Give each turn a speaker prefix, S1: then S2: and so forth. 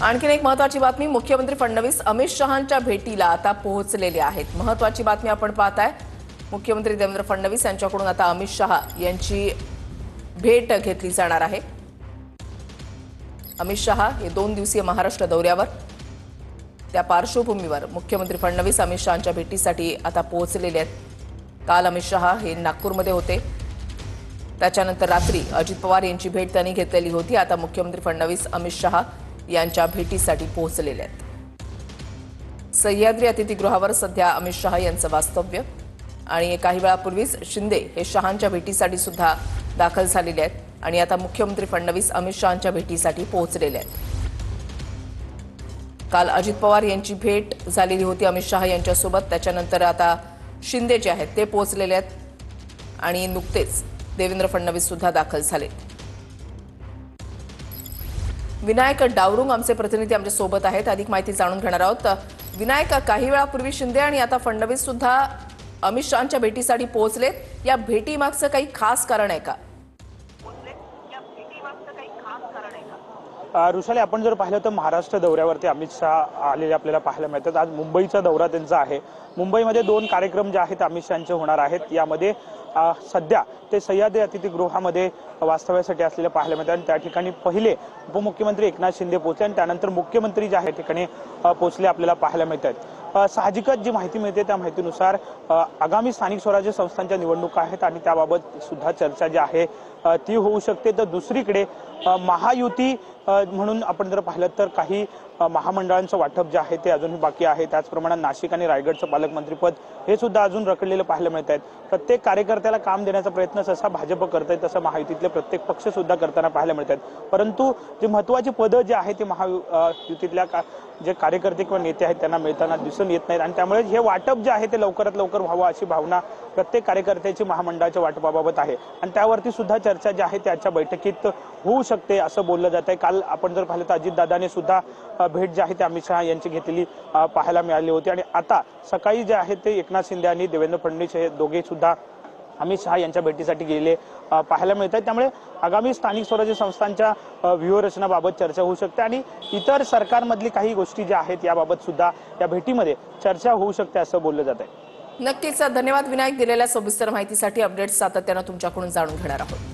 S1: आणखीन एक महत्त्वाची बातमी, मुख्यमंत्री फडणवीस अमित शहांच्या भेटीला आता पोहोचलेले आहेत। महत्त्वाची बातमी आपण पाहताय, मुख्यमंत्री देवेंद्र फडणवीस यांच्याकडून आता अमित शहा यांची भेट घेतली जाणार आहे। अमित शहा हे 2 दिवसीय महाराष्ट्र दौऱ्यावर, त्या पार्श्वभूमीवर मुख्यमंत्री फडणवीस अमित शहांच्या भेटीसाठी आता पोहोचलेले आहेत। काल अमित शहा हे नागपूरमध्ये होते, त्याच्यानंतर रात्री अजित पवार यांची भेट त्यांनी घेतलेली होती। आता मुख्यमंत्री फडणवीस अमित शहा यांच्या भेटीसाठी पोहोचलेले आहेत। सह्याद्री अतिथीगृहावर सध्या अमित शहा यांचं वास्तव्य आणि काही वेळापूर्वीच शिंदे हे शहांच्या भेटीसाठी सुद्धा दाखल झालेले आहेत आणि आता मुख्यमंत्री फडणवीस अमित शहांच्या भेटीसाठी पोहोचलेले आहेत। काल अजित पवार यांची भेट झालेली होती अमित शहा यांच्यासोबत, त्याच्यानंतर आता शिंदे जे आहेत ते पोहोचलेले आहेत आणि नुकतेच देवेंद्र फडणवीस सुद्धा दाखल झाले। विनायक डावरुंग आमचे प्रतिनिधी आमच्या सोबत आहेत, अधिक माहिती जाणून घेणार आहोत। विनायक, काही वेळापूर्वी शिंदे आणि आता फडणवीस सुद्धा अमित शहांच्या भेटीसाठी पोहोचलेत, या भेटीमागचं काही खास कारण आहे का?
S2: ऋषाली, आपण जर पाहिलं तर महाराष्ट्र दौऱ्यावरती अमित शहा आलेले आपल्याला पाहायला मिळतात। आज मुंबईचा दौरा त्यांचा आहे। मुंबईमध्ये 2 कार्यक्रम जे आहेत अमित शहांचे होणार आहेत। यामध्ये सध्या ते सह्याद्री अतिथीगृहामध्ये वास्तव्यासाठी असलेले पाहायला मिळतात आणि त्या ठिकाणी पहिले उपमुख्यमंत्री एकनाथ शिंदे पोहोचले आणि त्यानंतर मुख्यमंत्री जे आहे ठिकाणी पोहोचले आपल्याला पाहायला मिळतात। साहजिकच जी माहिती मिळते त्या माहितीनुसार आगामी स्थानिक स्वराज्य संस्थांच्या निवडणुका आहेत आणि त्याबाबत सुद्धा चर्चा जी आहे ती होऊ शकते। तर दुसरीकडे महायुती म्हणून आपण जर पाहिलं तर काही महामंडळांचं वाटप जे आहे ते अजूनही बाकी आहे। त्याचप्रमाणे नाशिक आणि रायगडचं पालकमंत्रीपद हे सुद्धा अजून रखडलेलं पाहायला मिळत आहेत। प्रत्येक कार्यकर्त्याला काम देण्याचा प्रयत्न जसा भाजप करत आहे तसं महायुतीतले प्रत्येक पक्ष सुद्धा करताना पाहायला मिळतात। परंतु जी महत्त्वाची पदं जी आहे ती महायुतीतल्या जे कार्यकर्ते किंवा नेते आहेत त्यांना मिळताना दिसून येत नाहीत आणि त्यामुळे हे वाटप जे आहे ते लवकरात लवकर व्हावं अशी भावना प्रत्येक कार्यकर्त्याची महामंडळाच्या वाटपाबाबत आहे आणि त्यावरती सुद्धा चर्चा जी आहे त्याच्या बैठकीत होऊ शकते असं बोललं जात आहे। काल आपण जर पाहिलं तर अजितदादाने सुद्धा भेट जी आहे ते अमित शहा यांची घेतलेली पाहायला मिळाली होती आणि आता सकाळी जे आहे ते एकनाथ शिंदे आणि देवेंद्र फडणवीस हे दोघे सुद्धा अमित शहा यांच्या भेटीसाठी गेलेले पाहायला मिळत आहेत। त्यामुळे आगामी स्थानिक स्वराज्य संस्थांच्या व्यूहरचनाबाबत चर्चा होऊ शकते आणि इतर सरकारमधली काही गोष्टी ज्या आहेत याबाबत सुद्धा या भेटीमध्ये चर्चा होऊ शकते असं बोललं जात आहे।
S1: नक्कीच, धन्यवाद विनायक, दिलेल्या सविस्तर माहितीसाठी। अपडेट्स सातत्याने तुमच्याकडून जाणून घेणार आहोत।